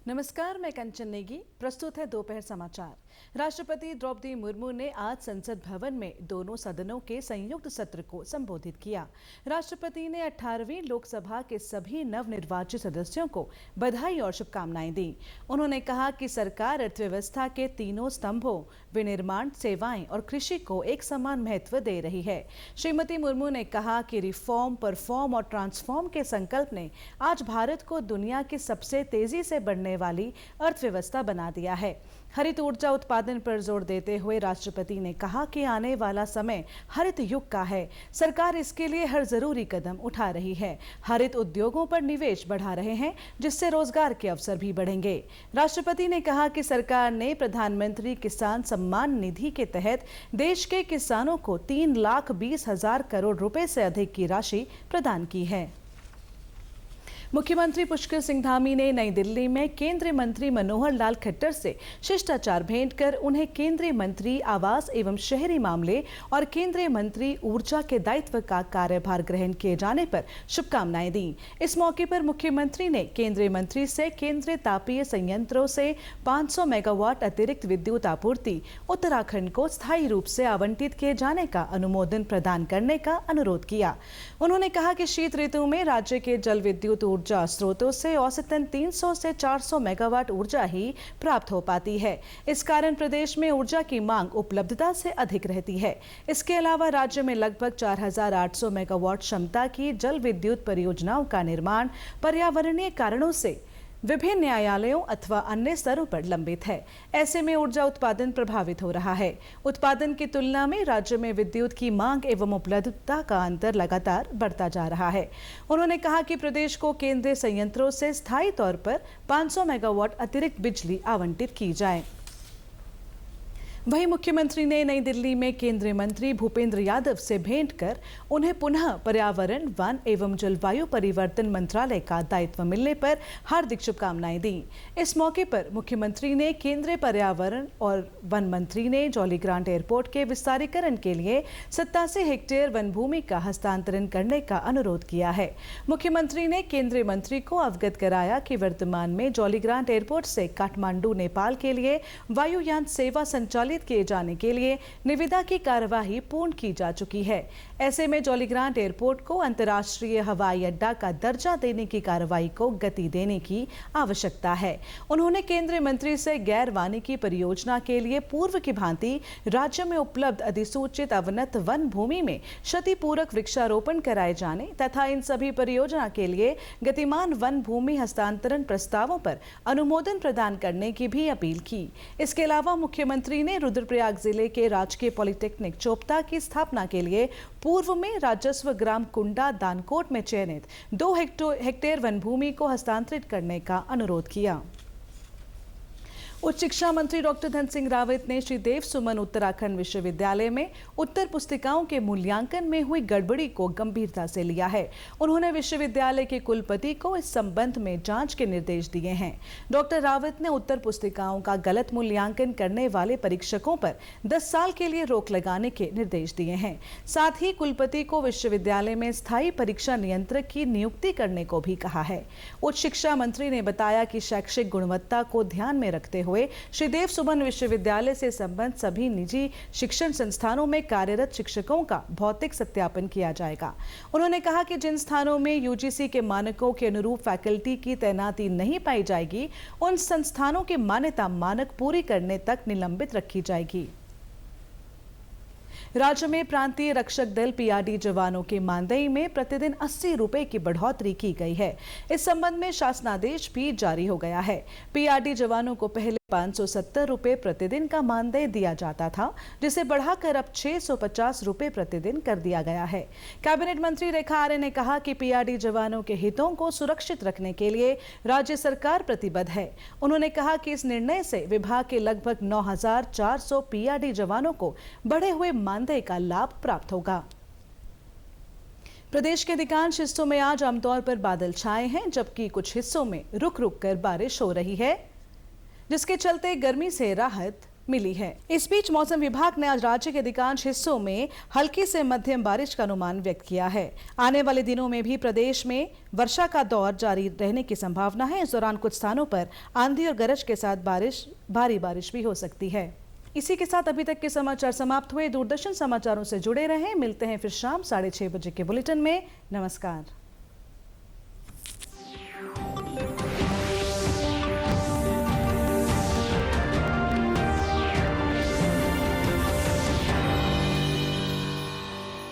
नमस्कार, मैं कंचन नेगी। प्रस्तुत है दोपहर समाचार। राष्ट्रपति द्रौपदी मुर्मू ने आज संसद भवन में दोनों सदनों के संयुक्त सत्र को संबोधित किया। राष्ट्रपति ने 18वीं लोकसभा के सभी नवनिर्वाचित सदस्यों को बधाई और शुभकामनाएं दी। उन्होंने कहा कि सरकार अर्थव्यवस्था के तीनों स्तंभों विनिर्माण, सेवाएं और कृषि को एक समान महत्व दे रही है। श्रीमती मुर्मू ने कहा कि रिफॉर्म, परफॉर्म और ट्रांसफॉर्म के संकल्प ने आज भारत को दुनिया की सबसे तेजी से बढ़ने वाली अर्थव्यवस्था बना दिया है। हरित ऊर्जा उत्पादन पर जोर देते हुए राष्ट्रपति ने कहा कि आने वाला समय हरित युग का है। सरकार इसके लिए हर जरूरी कदम उठा रही है। हरित उद्योगों पर निवेश बढ़ा रहे हैं, जिससे रोजगार के अवसर भी बढ़ेंगे। राष्ट्रपति ने कहा कि सरकार ने प्रधानमंत्री किसान सम्मान निधि के तहत देश के किसानों को 3,20,000 करोड़ रुपए से अधिक की राशि प्रदान की है। मुख्यमंत्री पुष्कर सिंह धामी ने नई दिल्ली में केंद्रीय मंत्री मनोहर लाल खट्टर से शिष्टाचार भेंट कर उन्हें केंद्रीय मंत्री आवास एवं शहरी मामले और केंद्रीय मंत्री ऊर्जा के दायित्व का कार्यभार ग्रहण किए जाने पर शुभकामनाएं दी। इस मौके पर मुख्यमंत्री ने केंद्रीय मंत्री से केंद्रीय तापीय संयंत्रों से 500 मेगावाट अतिरिक्त विद्युत आपूर्ति उत्तराखंड को स्थायी रूप से आवंटित किए जाने का अनुमोदन प्रदान करने का अनुरोध किया। उन्होंने कहा कि शीत ऋतु में राज्य के जल विद्युत ऊर्जा स्रोतों से औसतन 300 से 400 मेगावाट ऊर्जा ही प्राप्त हो पाती है। इस कारण प्रदेश में ऊर्जा की मांग उपलब्धता से अधिक रहती है। इसके अलावा राज्य में लगभग 4,800 मेगावाट क्षमता की जल विद्युत परियोजनाओं का निर्माण पर्यावरणीय कारणों से विभिन्न न्यायालयों अथवा अन्य स्तरों पर लंबित है। ऐसे में ऊर्जा उत्पादन प्रभावित हो रहा है। उत्पादन की तुलना में राज्य में विद्युत की मांग एवं उपलब्धता का अंतर लगातार बढ़ता जा रहा है। उन्होंने कहा कि प्रदेश को केंद्रीय संयंत्रों से स्थायी तौर पर 500 मेगावाट अतिरिक्त बिजली आवंटित की जाए। वहीं मुख्यमंत्री ने नई दिल्ली में केंद्रीय मंत्री भूपेंद्र यादव से भेंट कर उन्हें पुनः पर्यावरण, वन एवं जलवायु परिवर्तन मंत्रालय का दायित्व मिलने पर हार्दिक शुभकामनाएं दी। इस मौके पर मुख्यमंत्री ने केंद्रीय पर्यावरण और वन मंत्री ने जौलीग्रांट एयरपोर्ट के विस्तारीकरण के लिए 87 हेक्टेयर वन भूमि का हस्तांतरण करने का अनुरोध किया है। मुख्यमंत्री ने केंद्रीय मंत्री को अवगत कराया कि वर्तमान में जौलीग्रांट एयरपोर्ट से काठमांडू, नेपाल के लिए वायुयान सेवा संचालित किए जाने के लिए निविदा की कार्यवाही पूर्ण की जा चुकी है। ऐसे में जौलीग्रांट एयरपोर्ट को अंतर्राष्ट्रीय हवाई अड्डा का दर्जा देने की कार्यवाही को गति देने की आवश्यकता है। उन्होंने केंद्रीय मंत्री से गैर वानिकी परियोजना के लिए पूर्व की भांति राज्य में उपलब्ध अधिसूचित अवनत वन भूमि में क्षतिपूरक वृक्षारोपण कराए जाने तथा इन सभी परियोजना के लिए गतिमान वन भूमि हस्तांतरण प्रस्तावों पर अनुमोदन प्रदान करने की भी अपील की। इसके अलावा मुख्यमंत्री ने रुद्रप्रयाग जिले के राजकीय पॉलिटेक्निक चोपता की स्थापना के लिए पूर्व में राजस्व ग्राम कुंडा दानकोट में चयनित 2 हेक्टेयर वन भूमि को हस्तांतरित करने का अनुरोध किया। उच्च शिक्षा मंत्री डॉक्टर धन सिंह रावत ने श्री देव सुमन उत्तराखंड विश्वविद्यालय में उत्तर पुस्तिकाओं के मूल्यांकन में हुई गड़बड़ी को गंभीरता से लिया है। उन्होंने विश्वविद्यालय के कुलपति को इस संबंध में जांच के निर्देश दिए हैं। डॉक्टर रावत ने उत्तर पुस्तिकाओं का गलत मूल्यांकन करने वाले परीक्षकों पर 10 साल के लिए रोक लगाने के निर्देश दिए हैं। साथ ही कुलपति को विश्वविद्यालय में स्थायी परीक्षा नियंत्रक की नियुक्ति करने को भी कहा है। उच्च शिक्षा मंत्री ने बताया कि शैक्षिक गुणवत्ता को ध्यान में रखते हुए श्री देव सुमन विश्वविद्यालय से संबद्ध सभी निजी शिक्षण संस्थानों में कार्यरत शिक्षकों का भौतिक सत्यापन किया जाएगा। उन्होंने कहा कि जिन स्थानों में यूजीसी के मानकों के अनुरूप फैकल्टी की तैनाती नहीं पाई जाएगी, उन संस्थानों की मान्यता मानक पूरी करने तक निलंबित रखी जाएगी। राज्य में प्रांतीय रक्षक दल पीआरडी जवानों के मानदेय में प्रतिदिन 80 रुपए की बढ़ोतरी की गई है। इस संबंध में शासनादेश भी जारी हो गया है। पीआरडी जवानों को पहले 570 रुपए प्रतिदिन का मानदेय दिया जाता था, जिसे बढ़ाकर अब 650 रुपए प्रतिदिन कर दिया गया है। कैबिनेट मंत्री रेखा आर्य ने कहा कि पीआरडी जवानों के हितों को सुरक्षित रखने के लिए राज्य सरकार प्रतिबद्ध है। उन्होंने कहा कि इस निर्णय से विभाग के लगभग 9,400 पीआरडी जवानों को बढ़े हुए मानदेय का लाभ प्राप्त होगा। प्रदेश के अधिकांश हिस्सों में आज आमतौर पर बादल छाए हैं, जबकि कुछ हिस्सों में रुक रुक कर बारिश हो रही है, जिसके चलते गर्मी से राहत मिली है। इस बीच मौसम विभाग ने आज राज्य के अधिकांश हिस्सों में हल्की से मध्यम बारिश का अनुमान व्यक्त किया है। आने वाले दिनों में भी प्रदेश में वर्षा का दौर जारी रहने की संभावना है। इस दौरान कुछ स्थानों पर आंधी और गरज के साथ भारी बारिश भी हो सकती है। इसी के साथ अभी तक के समाचार समाप्त हुए। दूरदर्शन समाचारों से जुड़े रहें। मिलते हैं फिर शाम 6:30 बजे के बुलेटिन में। नमस्कार।